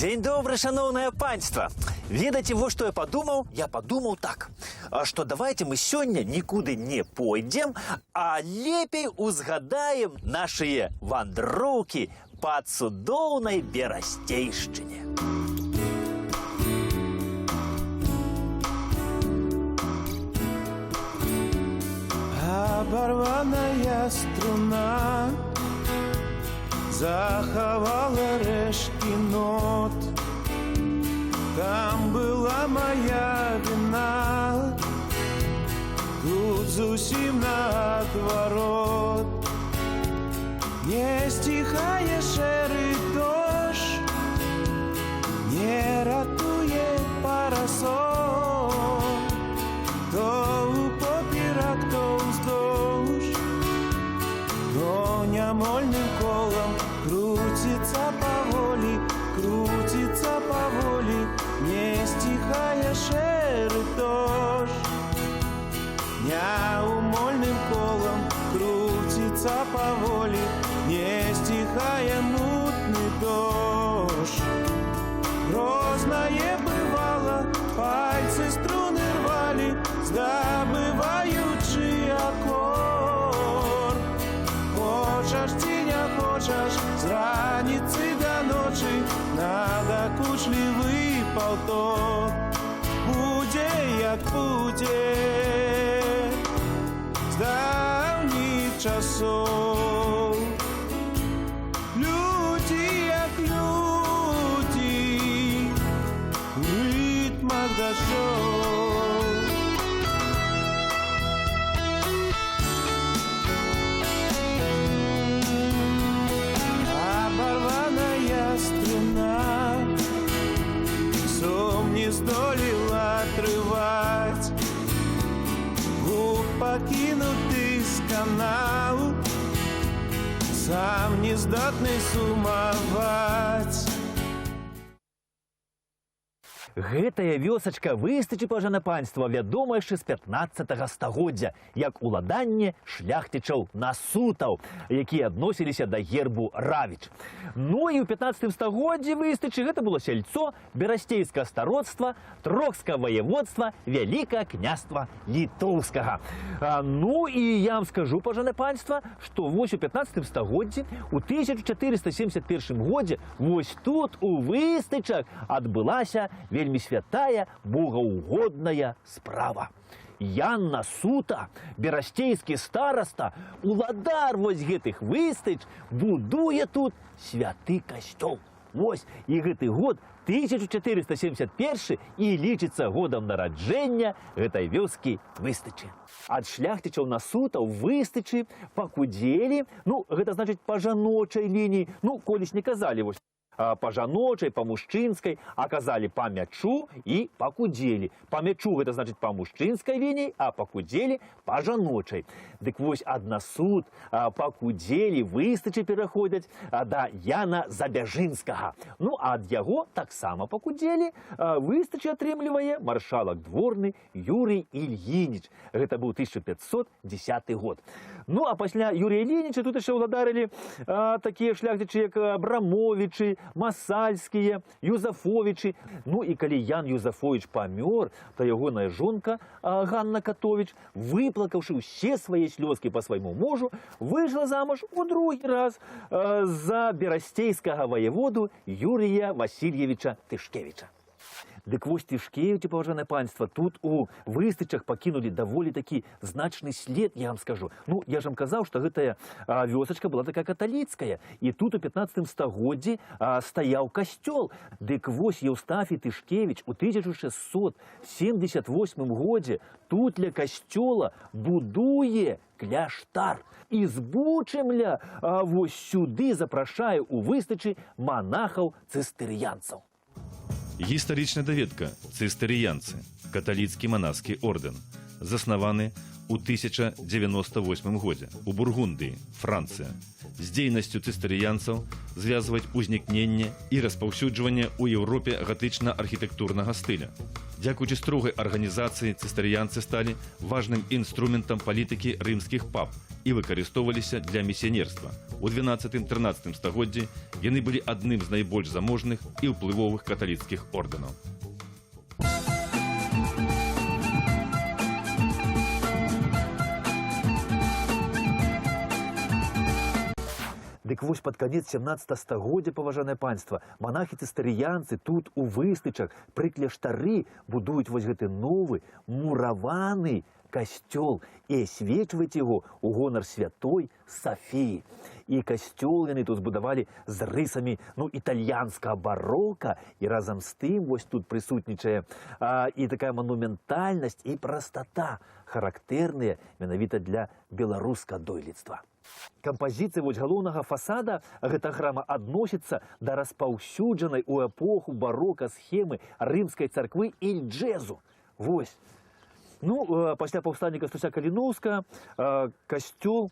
День добрый, шановное панство. Ведаете, вот что я подумал? Я подумал так, что давайте мы сегодня никуда не пойдем, а лепей узгадаем наши вандроўкі по цудоўнай берасцейшчыне. Оборванная струна заховала рэшткі нот. Там была моя вина, тут зусім наадварот. Не стихае шэры дождж, не ратуе парасол. То упоперак, то ўздоўж, но нямольным колом крутится поволі, крутится поволі, не стихая шэры дождж. Няумольным колом крутится поволі, не стихая мутный дождь. Грозное бывало, пальцы струны рвали, здабываючы аккорд. Хочаш ці не хочаш, з раніцы да ночы надакучлівы паўтор. Будзе як будзе з даўніх часоў. Людзі як людзі у рытмах дажджоў. Оборванная струна сом не здолела отрывать, губ покинутый сканал, сам не здатный сумаваць. Гэтая вёсачка Выстычы, пажана панства, вядома яшчэ з 15-го стагоддзя, як уладанне шляхцічаў насутаў, якія адносіліся да гербу Равіч. Ну і ў 15-м стагоддзі Выстычы гэта было сяльцо берасцейскага староцтва Трохскага воеводства Вялікага княства Літоўскага. Ну і я вам скажу, пажана панства, што вось у 15-м стагоддзі, у 1471 годзе, вось тут у Выстычах адбылася вельмі святая, богаўгодная справа. Ян Насута, берасцейскі стараста, уладар вось гэтых Выстыч, будуе тут святы касцёл. Вось, і гэты год 1471 і лічыцца годам нараджэння гэтай вёскі Выстычы. Ад шляхцічаў Насутаў Выстычы пакудзелі, ну, гэта значыць па жаночай лініі, ну, колісь не казалі вось, па жаночай, па мужчынскай, а казалі па мячу і пакудзелі. Па мячу гэта значыць па мужчынскай лініі, а пакудзелі па жаночай. Дык вось ад Насут пакудзелі Выстычы пераходзяць да Яна Забяжынскага. Ну, а ад яго таксама пакудзелі Выстычы атрымлівае маршалак дворны Юрый Ільініч. Гэта быў 1510 год. Ну, а пасля Юрія Ільініча тут яшчэ ўладарылі такія шляхцічы, як Абрамовічы, Масальскія, Юзафовічы. Ну і калі Ян Юзафовіч памёр, то ягоная жонка Ганна Катовіч, выплакаўшы ўсе свае слёзкі па свайму мужу, выйшла замуж у другі раз за берасцейскага воеводу Юрія Васильевича Тышкевіча. Дык вось Тышкевічы, паважанае панства, тут у Выстычах пакінулі даволі такі значны след, я вам скажу. Ну, я ж вам казаў, што гэтая вёсачка была такая каталіцкая, і тут у 15-м стагоддзі стаяў касцёл. Дык вось Еўстафій Тышкевіч у 1678 годзе тут ля касцёла будуе кляштар. І збучымля вось сюды запрашае у Выстычы манахаў-цыстэрыянцаў. Гістарычная даведка. Цыстэрыянцы. Каталіцкі манаскі ордэн. Заснаваны у 1098 годзе у Бургундыі, Францыя. З дзейнасцю цыстарыянцаў звязваць узнікненне і распаўсюджванне ў Еўропе гатычна-архітэктурнага стыля. Дзякуючы строгай арганізацыі цыстарыянцы сталі важным інструментам палітыкі рымскіх пап і выкарыстоўваліся для місіянерства. У 12-13 стагоддзі яны былі адным з найбольш заможных і ўплывовых каталіцкіх ордэнаў. Дык вось пад канец 17 стагоддзя, паважанае панства, манахі-цыстарыянцы тут у Выстычах пры кляштары будуюць вось гэты новы мураваны касцёл і асвечваюць яго ў гонар святой Сафіі. І касцёл яны тут збудавалі з рысамі італьянскага барока, і разам з тым вось тут прысутнічае і такая манументальнасць і прастата, характэрныя менавіта для беларускага дойлідства. Кампазіцыя вось галоўнага фасада гэтага храма адносіцца да распаўсюджанай у эпоху барока схемы рымскай царквы і джэзу. Вось. Пасля паўстання Кастуся Каліноўскага касцёл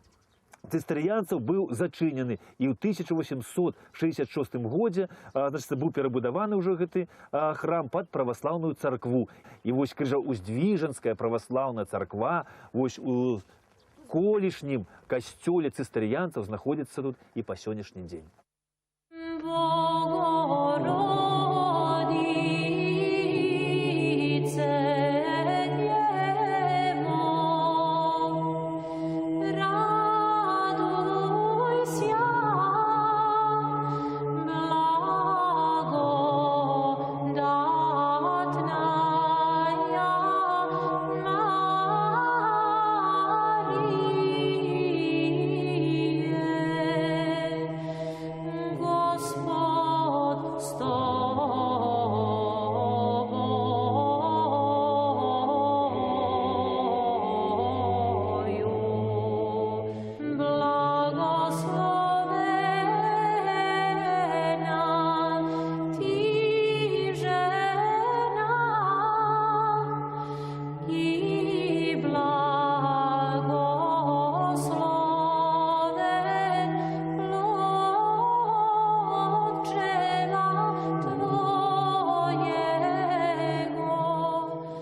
цыстарыянцаў быў зачынены, і ў 1866 годзе быў перабудаваны ўжо гэты храм пад праваслаўную царкву. І вось крыжаўздвіжанская праваслаўная царква вось у колішнім касцёле цыстарыянцаў знаходзіцца тут і па сённяшні дзень.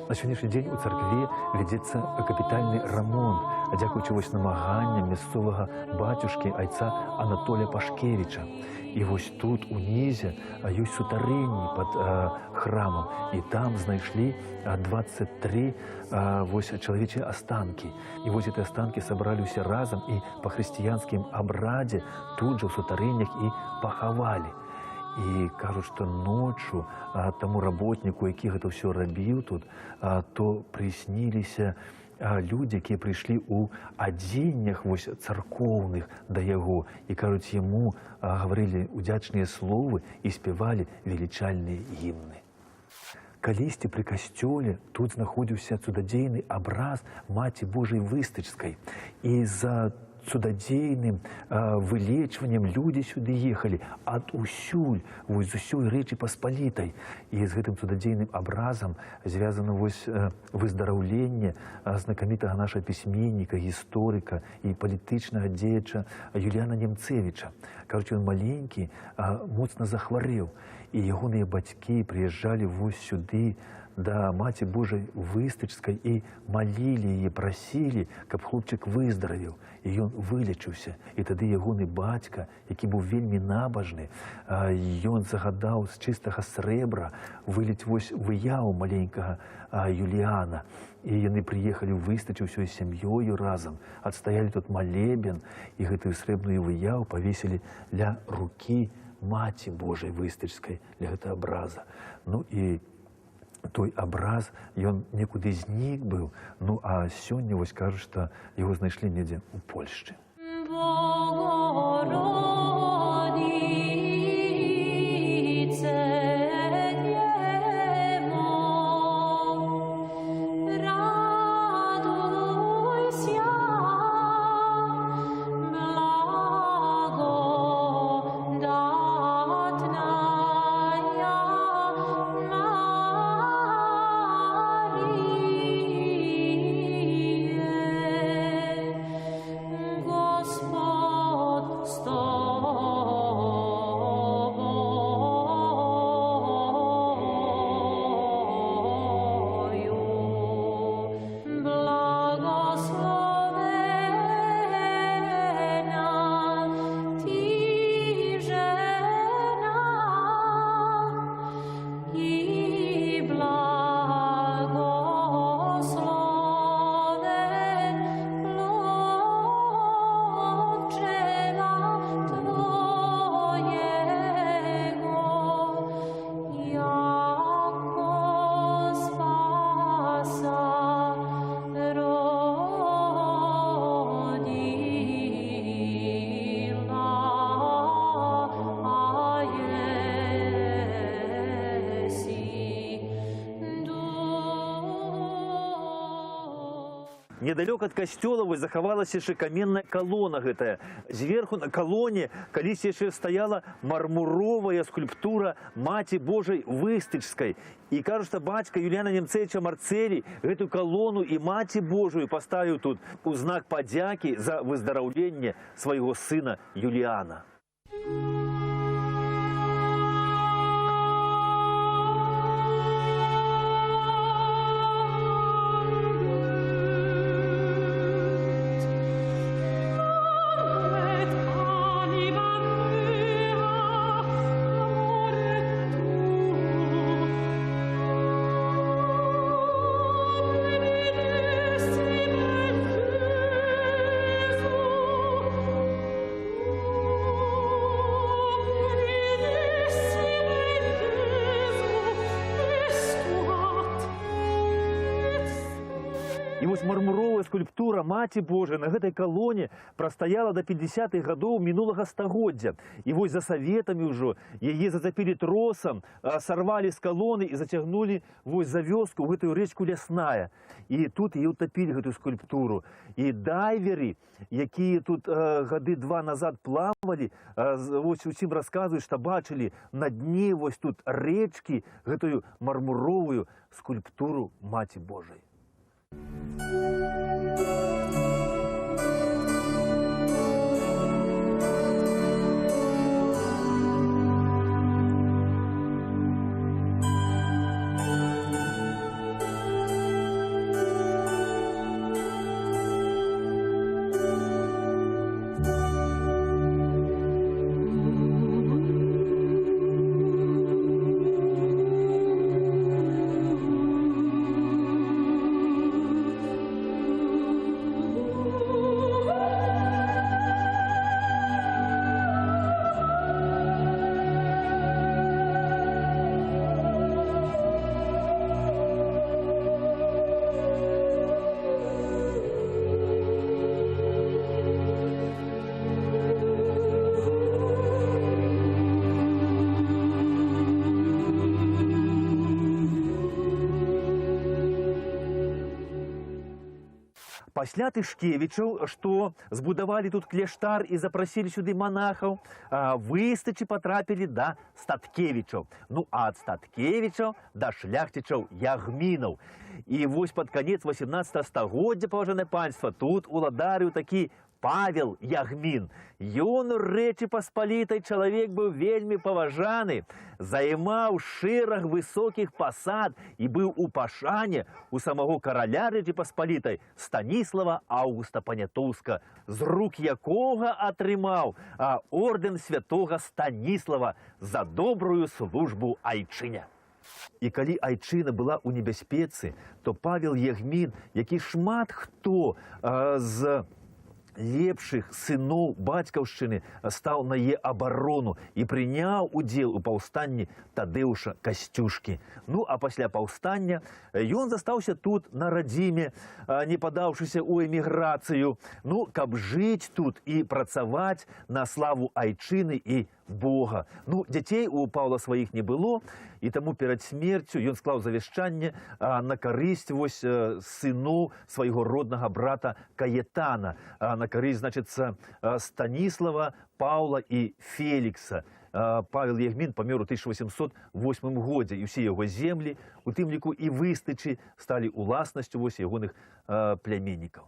На сённяшні дзень у царкве вядзецца капітальны рамонт, дзякуючы вось намаганням мясцовага бацюшкі айца Анатолія Пашкевіча. І вось тут унізе ёсць сутарэнні пад храмам, і там знайшлі 23 чалавечыя астанкі. І вось гэтыя астанкі сабралі ўсе разам і па хрысціянскім абрадзе тут жа ў сутарэннях і пахавалі. І кажуць, што ноччу таму работніку, які гэта ўсё рабіў тут, то прысніліся людзі, якія прыйшлі ў адзеннях вось царкоўных да яго, і кажуць, яму гаварылі удзячныя словы і спявалі велічальныя гімны. Калісьці пры касцёле тут знаходзіўся цудадзейны абраз Маці Божай Выстычскай, і за цудадзейным вылечваннем людзі сюды ехалі адусюль, вось з усёй Рэчы Паспалітай. І з гэтым цудадзейным абразам звязана вось выздараўленне знакамітага нашага пісьменніка, гісторыка і палітычнага дзеяча Юліяна Немцевіча. Кажуць, ён маленькі, моцна захварэў, і ягоныя бацькі прыязджалі вось сюды да Маці Божай Выстычскай і малілі яе, прасілі, каб хлопчык выздаравіў. І ён вылечыўся. І тады ягоны бацька, які быў вельмі набажны, ён загадаў з чыстага срэбра выліць вось выяву маленькага Юліяна. І яны прыехалі ў Выстычы ўсёй сям'ёю разам, адстаялі тут малебен, і гэтую срэбную выяву павесілі ля рукі Маці Божай Выстычскай, ля гэтага абраза. І той абраз, ён некуды знік быў, а сёння вось кажуць, што яго знайшлі недзе ў Польшчы. Недалёка ад касцёла вось захавалася яшчэ каменная калона гэтая. Зверху на калоне калісь яшчэ стаяла мармуровая скульптура Маці Божай Выстычскай. І кажуть, што бацька Юліяна Немцевіча Марцэлі гэту калону і Маці Божую паставіў тут у знак падзякі за выздараўленне свайго сына Юліяна. І вось мармуровая скульптура Маці Божай на гэтай калоне прастаяла до 50-х гадоў мінулага стагоддзя. І вось за саветамі ўжо яе зацапілі тросам, сарвалі з калоны і зацягнулі вось за вёску ў гэтую рэчку Лясная. І тут яе ўтапілі, гэтую скульптуру. І дайверы, якія тут гады 2 назад плавалі, вось усім расказваюць, што бачылі на дне вось тут рэчкі гэтую мармуровую скульптуру Маці Божай. Пасля Тышкевічаў, што збудавалі тут кляштар і запрасілі сюды манахаў, Выстычы патрапілі да Статкевічаў. Ну, а ад Статкевічаў да шляхцічаў Ягмінаў. І вось пад канец 18 стагоддзя, паважанае панства, тут уладарыў такі Павел Ягмін. Ён у Рэчы Паспалітай чалавек быў вельмі паважаны, займаў шэраг высокіх пасад і быў у пашане у самого караля Рэчы Паспалітай Станіслава Аўгуста Панятоўска, з рук якога атрымаў ордэн святога Станіслава за добрую службу айчыне. І калі айчына была ў небяспецы, то Павел Ягмін, які шмат хто з лепшых сыноў бацькаўшчыны стаў на яе абарону і прыняў удзел у паўстанні Тадэуша Касцюшкі. Ну, а пасля паўстання ён застаўся тут, на радзіме, не падаўшыся ў эміграцыю, ну, каб жыць тут і працаваць на славу айчыны і Бога. Ну, дзяцей у Паўла сваіх не было, і таму перад смерцю ён склаў завяшчанне на карысць вось сыноў свайго роднага брата Каетана, на карысць, значыцца, Станіслава, Паўла і Фелікса. Павел Ягмін памёр у 1808 годзе, і ўсе яго землі, у тым ліку і Выстычы, сталі уласнасцю вось ягоных пляменнікаў.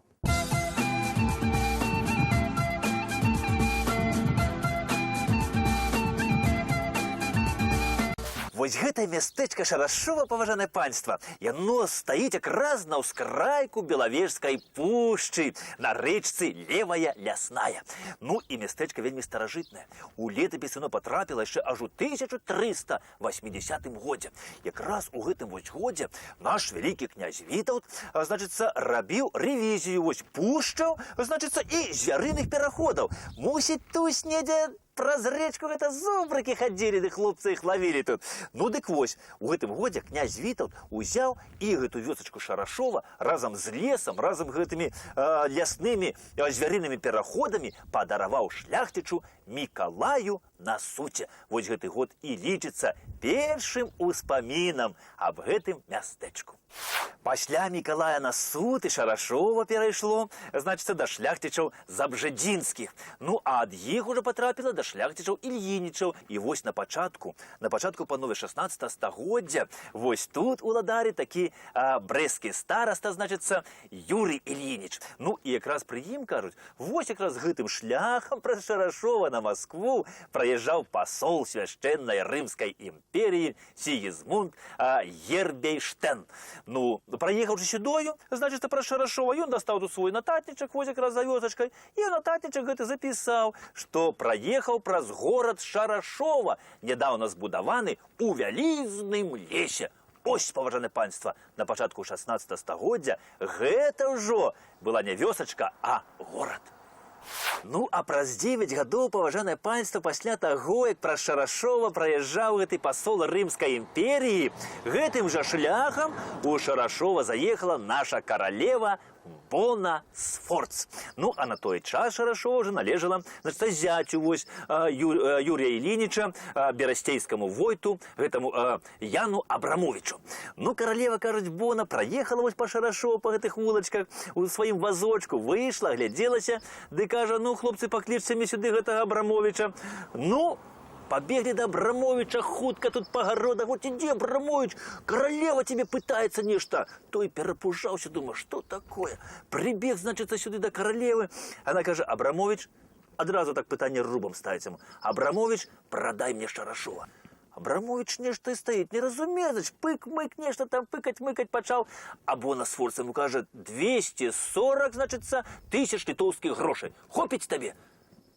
Вось гэтае мястэчка Шарашова, паважанае панства, яно стаіць якраз на ўскрайку Белавежскай пушчы, на рэчцы Левая Лясная. Ну і мястэчка вельмі старажытнае. У летапіс яно патрапіла яшчэ аж у 1380 годзе. Якраз у гэтым вось годзе наш вялікі князь Вітаўт, значыцца, рабіў рэвізію вось пушчаў, значыцца, і звярыных пераходаў. Мусіць, тусь недзе праз рэчку гэта зубрыкі хадзілі, ды хлопцы іх лавілі тут. Ну дык вось, у гэтым годзе князь Вітаўт узяў і гэту вёсачку Шарашова разам з лесам, разам гэтымі ляснымі звярынымі пераходамі падараваў шляхцічу Мікалаю на суце. Вось гэты год і лічыцца першым успамінам аб гэтым мястэчку. Пасля Мікалая на суд і Шарашова перайшло, значыцца, да шляхцічаў Забжэдзінскіх. Ну, а ад іх уже потрапіла да шляхцічаў Ільінічаў. І вось на пачатку панове 16 стагоддзя, вось тут уладарі такі брэсцкі стараста, значыцца, Юрый Ільініч. Ну, і якраз пры ім, кажуць, вось якраз гэтым шляхам праз Шарашова на Маскву праязджаў пасол свяшчэннай Рымскай імперіі Сігізмунд Гербейштэн. Ну, праехаўшы сюдою, значыць, праз Шарашова, ён дастаў тут свой нататнічак, вось якраз за вёсачкай, і нататнічак гэты запісаў, што праехаў праз горад Шарашова, нядаўна збудаваны у вялізным лесе. Ось, паважанае панства, на пачатку 16 стагоддзя гэта ўжо была не вёсачка, а горад. Ну, а праз 9 гадоў, паважанае панства, пасля таго, як праз Шарашова праязджаў гэты пасол Рымскай імперіі, гэтым жа шляхам у Шарашова заехала наша каралева Бона Сфорц. Ну, а на той час Шарашова уже належала, значит, зятю вось Юрия Ильинича, берастейскому войту, гэтаму Яну Абрамовичу. Ну, королева, кажуть, Бона проехала вось по Шарашову, по гэтых вулачках, у сваім вазочку, вышла, гляделася, ды кажа, ну, хлопцы, паклічце мне сюды гэтага Абрамовича. Ну, побегли до Абрамовича хутка тут по городах. Вот иди, Абрамович, королева тебе пытается нечто. Той перепужался, думаю, что такое? Прибег, значит, сюда до королевы. Она каже, Абрамович, одразу так питание рубом ставить ему. Абрамович, продай мне Шарашова. Абрамович нечто и стоит, не разумеет, значит, пык-мык, нечто там пыкать-мыкать почал. А Бона Сфорц ему каже, 240, значит, тысяч литовских грошей. Хопить тебе.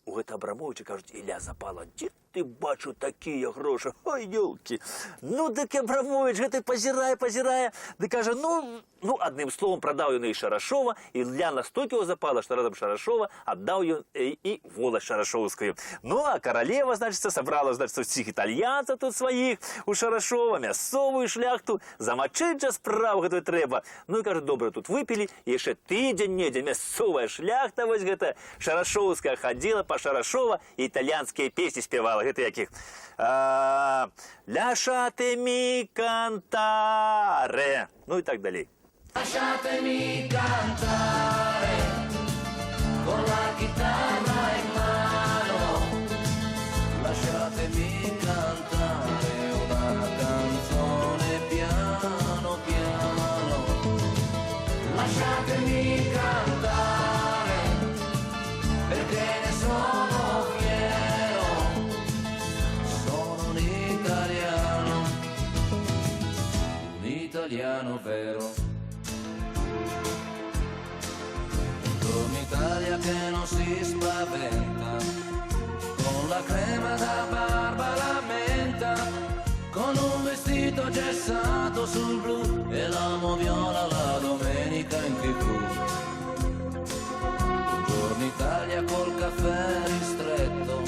У гэта Абрамовича, кажуть, Ілля запала. Дзе ты бачу такія грошы? Ой, ёлкі. Ну, дык Абрамович гэты пазірае. Ды кажа, ну, адным словом, прадаў ён і Шарашова, і Ілля настолькі его запала, што разам Шарашова аддаў ён і воласць шарашоўскую. Ну, а каралева, значыцца, сабрала, значыцца, ўсіх італьянцаў тут сваіх у Шарашова, мясцовую шляхту, замачыць жа справу гэтую трэба. Ну, і кажа, добра, тут выпілі, і яшчэ тыдзень-недзе мясцовая шляхта, вось гэта шарашоўская хадзіла па Шарашова і італьянскія песні спявала. Гэта якіх? Lasciatemi cantare. Ну и так далее. Lasciatemi cantare con la chitarra in mano. Lasciatemi cantare una canzone piano piano. Lasciatemi cantare perché ne sono fiero. Sono un italiano vero. Un'Italia che non si spaventa, con la crema da barba la menta, con un vestito gessato sul blu e l'amo viola la domenica in TV. Buongiorno Italia col caffè ristretto,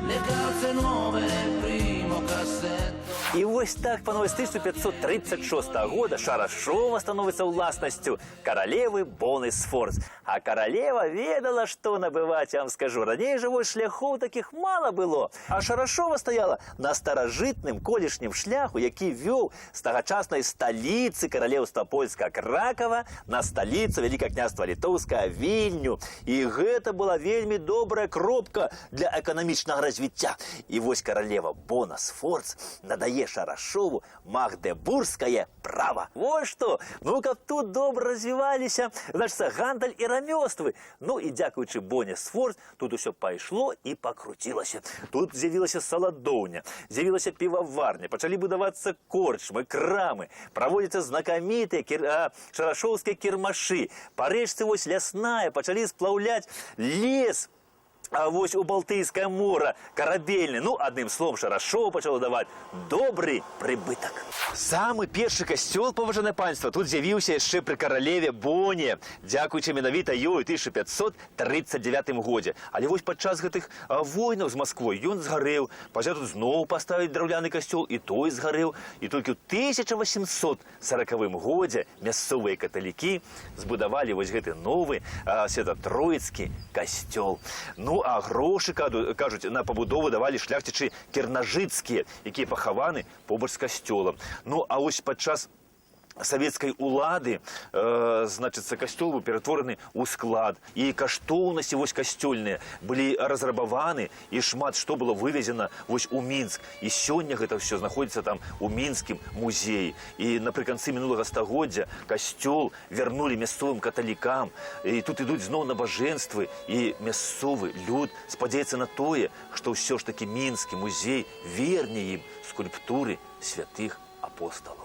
le calze nuove nel primo cassetto. І ось так, панове, з 1536 года Шарашова становиться власністю королеви Бони Сфорц. А королева ведала, що набивати, я вам скажу. Ранее же ось шляхов таких мало було. А Шарашова стояла на старожитним колішнім шляху, який вів з тогочасної столиці королевства польська Кракова на столицю Великого княжества Литовського Вільню. І гэта була вельми добра кропка для економічного розвиття. І ось королева Бона Сфорц надає Шарашову магдебургское право. Вот что! Ну, как тут добро развивались, значит, гандаль и ремёствы. Ну, и дякуючи Боне Сфорц, тут все пошло и покрутилось. Тут з'явилася саладовня, з'явилася пивоварня, почали будуватися корчми, крами, проводяться знакомитые шарашовские кирмаши, поречцы вось лясная, почали сплавлять лес. А вось у Балтыйское море корабельный, ну, одним словом, Шарашова почало давать добрый прибыток. Самый першы касцёл, паважанае панство, тут з'явіўся яшчэ пры каралеве Боне, дзякуючы менавіта ёй у 1539 годзе. Але вось падчас гэтых войнаў з Масквой ён згарэў, пасля тут зноў паставіць драўляны касцёл, і той згарэў. І толькі ў 1840 годзе мясцовыя каталікі збудавалі вось гэты новы свято-троіцкі касцёл. Ну, Ну, а грошы, кажуць, на пабудову давалі шляхцічы кірнажыцкія, якія пахаваны побач з касцёлам. Ну, а вось падчас савецкай улады, значыцца, касцёл быў ператвораны ў склад. І каштоўнасці вось касцёльныя былі разрабаваны, і шмат што было вывезена вось у Мінск. І сёння гэта ўсё знаходзіцца там у Мінскім музеі. І напрыканцы мінулага стагоддзя касцёл вярнулі мясцовым каталікам. І тут ідуць зноў набажэнствы, і мясцовы люд спадзяецца на тое, што ўсё ж такі Мінскі музей верне ім скульптуры святых апосталаў.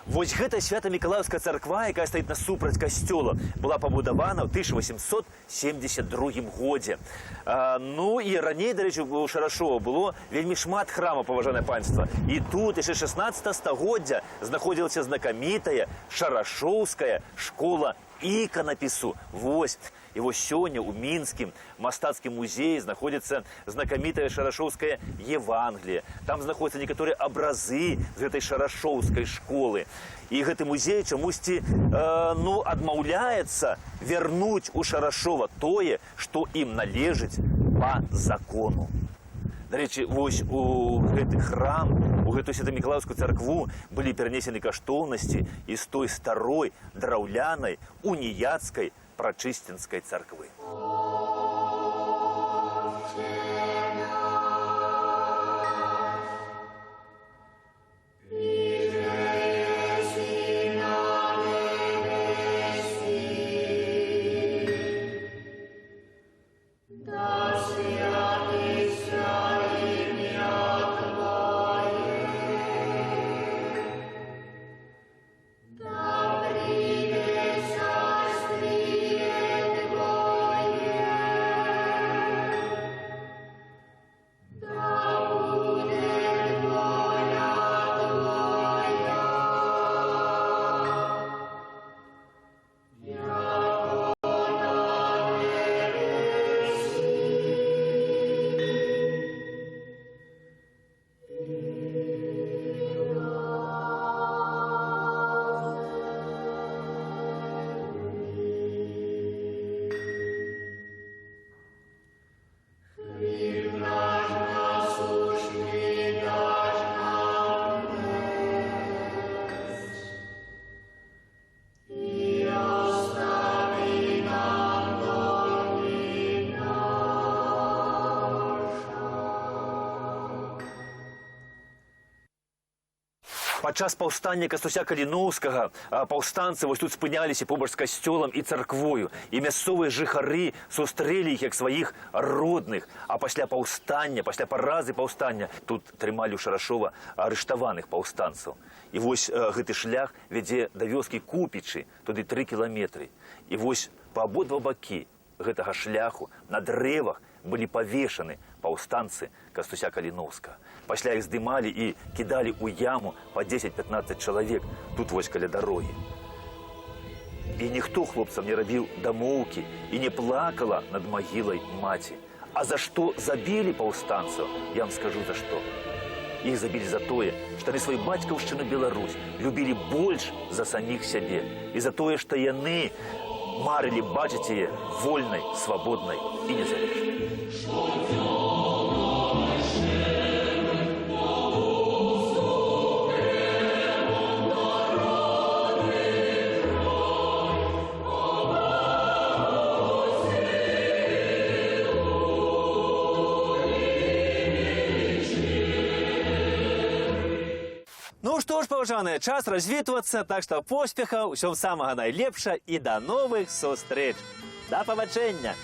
Вось гэта Свята-Мікалаївська царква, якая стаіць насупраць касцёла, была пабудавана ў 1872 годзе. Ну і раней, дарэчы, у Шарашова было вельмі шмат храмаў, паважанае панства. І тут яшчэ 16 стагоддзя знаходзілася знакамітая Шарашоўская школа іканапісу. Вось. І вось сёння ў Мінскім мастацкім музеі знаходзіцца знакамітая Шарашоўская Евангелие. Там знаходзяцца некаторыя абразы з гэтай Шарашоўскай школы. І гэты музей чамусьці адмаўляецца вярнуць у Шарашова тое, што ім належыць па закону. Дарэчы, вось у гэты храм, у гэтую Свята-Мікалаївскую царкву былі перанесены каштоўнасці з той старой драўлянай уніяцкай прачысцінскай царквы. Падчас паўстання Кастуся Каліноўскага паўстанцы вось тут спыняліся побач з касцёлам і царквою. І мясцовыя жыхары сустрэлі іх як сваіх родных. А пасля паўстання, пасля паразы паўстання, тут трымалі ў Шарашова арыштаваных паўстанцаў. І вось гэты шлях вядзе да вёскі Купічы, туды 3 кіламетры. І вось па абодва бакі гэтага шляху на дрэвах былі павешаны паўстанцы Кастуся Каліноўскага. Пасля іх здымалі і кідалі ў яму па 10-15 чалавек тут вось каля дарогі. І ніхто хлопцам не рабіў дамоўкі і не плакала над магілай маці. А за што забілі паўстанцаў, я вам скажу за што. Іх забілі за тое, што яны сваю бацькаўшчыну Беларусь любілі больш за саміх сябе. І за тое, што яны марылі бачыць яе вольнай, свабоднай і незалежнай. Ну што ж, паважаныя, час развітвацца, так што поспехаў, усё самага найлепша і да новых сустрэч. Да пабачэння!